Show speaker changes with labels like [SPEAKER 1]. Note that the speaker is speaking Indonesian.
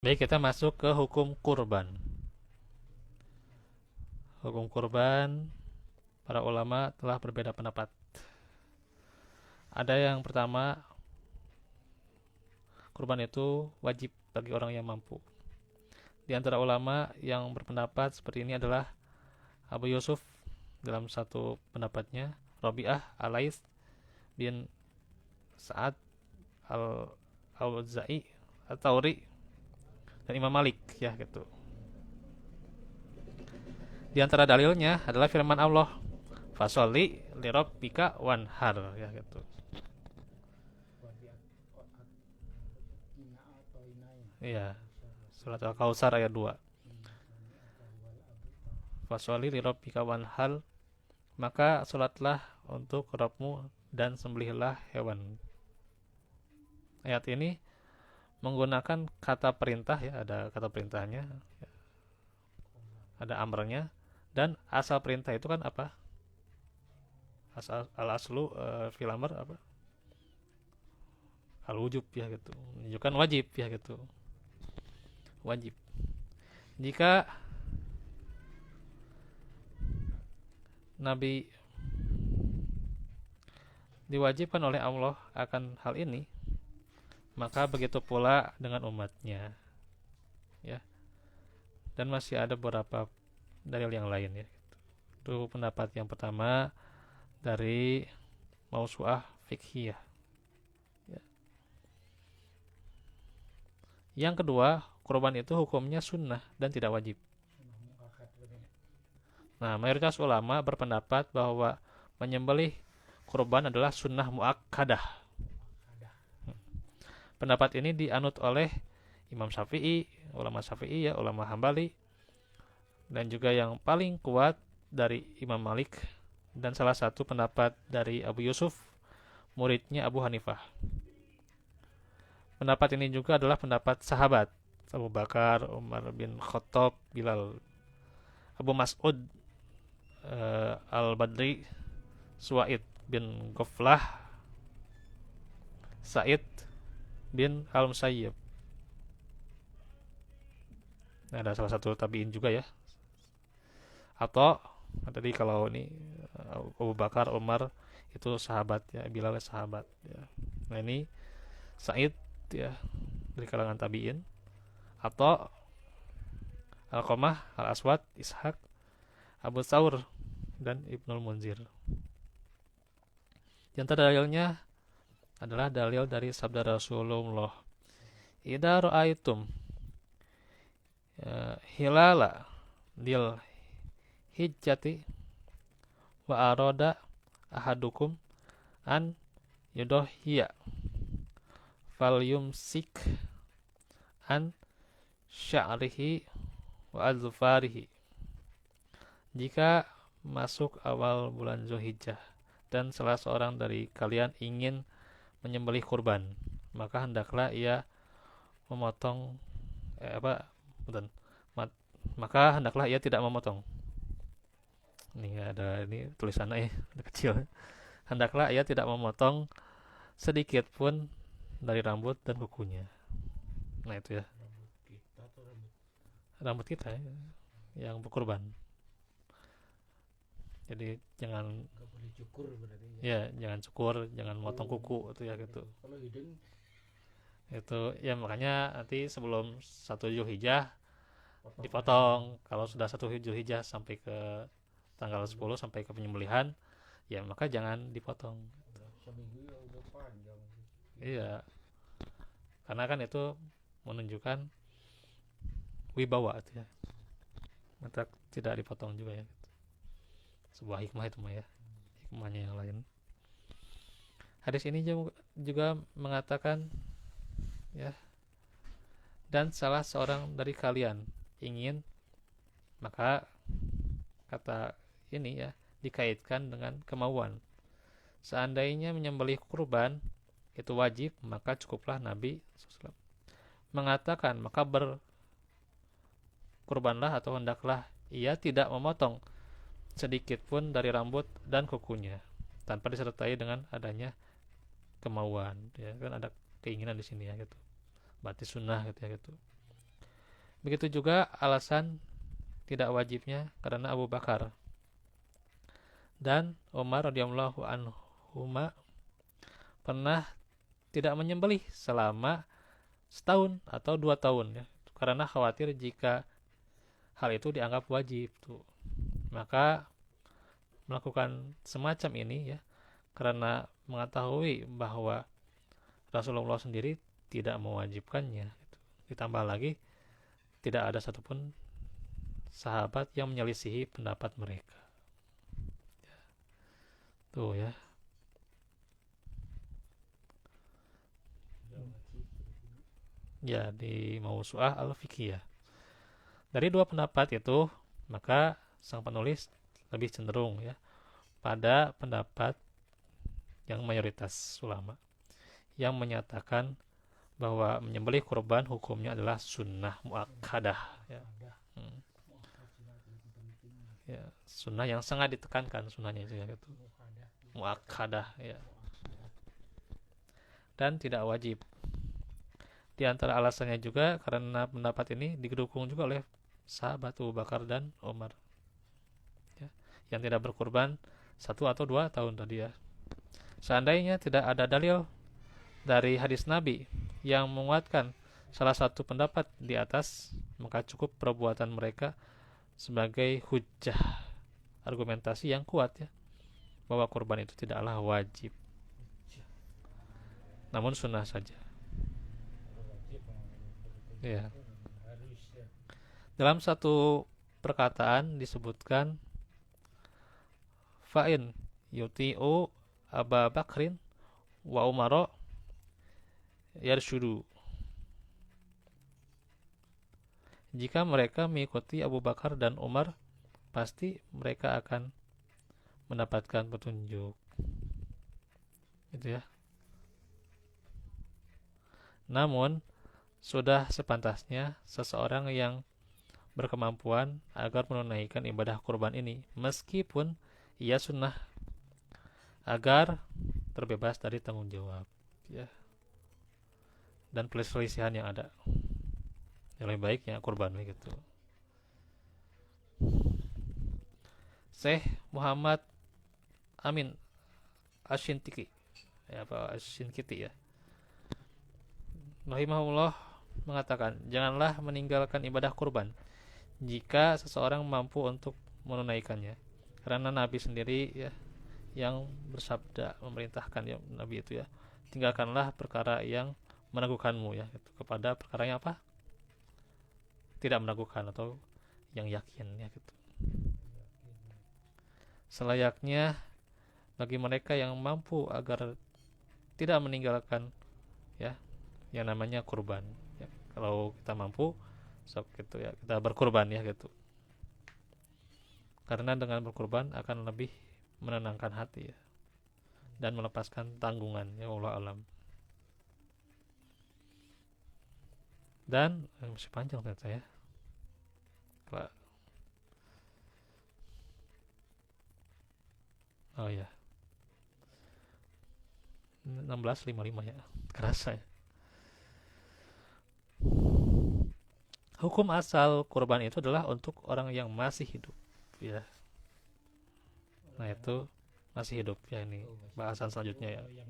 [SPEAKER 1] Baik, kita masuk ke hukum kurban. Hukum kurban, para ulama telah berbeda pendapat. Ada yang pertama, kurban itu wajib bagi orang yang mampu. Di antara ulama yang berpendapat seperti ini adalah Abu Yusuf dalam satu pendapatnya, Rabi'ah Alais bin Sa'ad al-Auza'i At-Tauri, dan Imam Malik ya gitu. Di antara dalilnya adalah firman Allah, Fasholli lirabbika wanhar ya gitu. Iya, surat Al-Kautsar ayat 2. Fasholli lirabbika wanhar, maka salatlah untuk Rabbmu dan sembelihlah hewan. Ayat ini menggunakan kata perintah ya, ada kata perintahnya, ada amrnya, dan asal perintah itu kan apa? Asal al-aslu fil amr apa? Al-wujub ya gitu. Menunjukkan wajib ya gitu. Wajib. Jika Nabi diwajibkan oleh Allah akan hal ini, maka begitu pula dengan umatnya ya. Dan masih ada beberapa dalil yang lain ya. Itu pendapat yang pertama dari Mausu'ah Fiqhiyah ya. Yang kedua, kurban itu hukumnya sunnah dan tidak wajib. Nah, mayoritas ulama berpendapat bahwa menyembelih kurban adalah sunnah muakkadah. Pendapat ini dianut oleh Imam Syafi'i, ulama Syafi'i ya, ulama Hambali, dan juga yang paling kuat dari Imam Malik, dan salah satu pendapat dari Abu Yusuf, muridnya Abu Hanifah. Pendapat ini juga adalah pendapat sahabat Abu Bakar, Umar bin Khattab, Bilal, Abu Mas'ud Al-Badri, Suaid bin Ghaflah, Said bin Al-Musayyib. Nah, ada salah satu tabi'in juga ya. Atau tadi kalau ini Abu Bakar, Umar itu sahabat ya, Bilal sahabat ya. Nah, ini Said ya dari kalangan tabi'in. Atau Al-Qamah, Al-Aswad, Ishaq, Abu Thawr, dan Ibnul Munzir. Di antara dalilnya adalah dalil dari sabda Rasulullah, idza ra'aitum hilala dil hijjati wa arada ahadukum an yudohiya falyumsik an sya'rihi wa azfarihi. Jika masuk awal bulan Zulhijjah dan salah seorang dari kalian ingin menyembelih kurban, maka hendaklah ia memotong maka hendaklah ia tidak memotong. Ini ada ini tulisannya ya, ada kecil. Hendaklah ia tidak memotong sedikit pun dari rambut dan kukunya. Nah itu ya, rambut kita ya, yang berkurban. Jadi jangan
[SPEAKER 2] cukur berarti
[SPEAKER 1] ya, jangan cukur, jangan motong kuku itu ya gitu.
[SPEAKER 2] Kalau hidung
[SPEAKER 1] Itu ya, makanya nanti sebelum 1 Zulhijjah dipotong. Kalau sudah 1 Zulhijjah sampai ke tanggal 10 sampai ke penyembelihan, ya maka jangan dipotong.
[SPEAKER 2] seminggu ya udah panjang.
[SPEAKER 1] Iya, karena kan itu menunjukkan wibawa itu ya. Maka tidak dipotong juga ya. Sebuah hikmah itu mah ya. Hikmahnya yang lain. Hadis ini juga mengatakan ya, dan salah seorang dari kalian ingin, maka kata ini ya dikaitkan dengan kemauan. Seandainya menyembelih kurban itu wajib, maka cukuplah Nabi SAW mengatakan, maka berkurbanlah atau hendaklah ia tidak memotong sedikit pun dari rambut dan kukunya tanpa disertai dengan adanya kemauan ya kan, ada keinginan di sini ya gitu, berarti sunnah gitu ya gitu. Begitu juga alasan tidak wajibnya karena Abu Bakar dan Umar radhiyallahu anhuma pernah tidak menyembelih selama setahun atau 2 tahun ya, karena khawatir jika hal itu dianggap wajib tuh. Maka melakukan semacam ini ya karena mengetahui bahwa Rasulullah sendiri tidak mewajibkannya gitu. Ditambah lagi tidak ada satupun sahabat yang menyelisihi pendapat mereka. Tuh ya. Ya di Mausu'ah al-Fiqhiyah. Dari dua pendapat itu, maka sang penulis lebih cenderung ya pada pendapat yang mayoritas ulama yang menyatakan bahwa menyembelih kurban hukumnya adalah sunnah muakkadah ya. Ya, sunnah yang sangat ditekankan sunnahnya itu ya gitu. Muakkadah ya. Dan tidak wajib. Di antara alasannya juga karena pendapat ini didukung juga oleh sahabat Abu Bakar dan Umar ya, yang tidak berkurban 1 atau 2 tahun tadi ya. Seandainya tidak ada dalil dari hadis Nabi yang menguatkan salah satu pendapat di atas, maka cukup perbuatan mereka sebagai hujjah, argumentasi yang kuat ya, bahwa kurban itu tidaklah wajib, namun sunnah saja. Ya. Dalam satu perkataan disebutkan fa'in yuti'u Aba Bakrin wa Umaro yarshudu. Jika mereka mengikuti Abu Bakar dan Umar, pasti mereka akan mendapatkan petunjuk. Gitu ya. Namun sudah sepantasnya seseorang yang berkemampuan agar menunaikan ibadah kurban ini meskipun ia sunnah, agar terbebas dari tanggung jawab ya, dan perselisihan yang ada. Yang lebih baiknya kurban begitu. Syekh Muhammad Amin Asyintiki ya, apa Asyinkiti ya, rahimahullah mengatakan, janganlah meninggalkan ibadah kurban jika seseorang mampu untuk menunaikannya, karena Nabi sendiri ya yang bersabda, memerintahkan ya Nabi itu ya, tinggalkanlah perkara yang meragukanmu ya gitu, kepada perkara yang apa, tidak meragukan atau yang yakin ya gitu. Selayaknya bagi mereka yang mampu agar tidak meninggalkan ya yang namanya kurban ya. Kalau kita mampu sok gitu ya, kita berkurban ya gitu, karena dengan berkurban akan lebih menenangkan hati ya, dan melepaskan tanggungan ya, Allah alam. Dan masih panjang ternyata ya Pak. Oh ya 16:55 ya, kerasa ya. Hukum asal kurban itu adalah untuk orang yang masih hidup ya. Nah itu masih hidup ya, ini bahasan selanjutnya ya.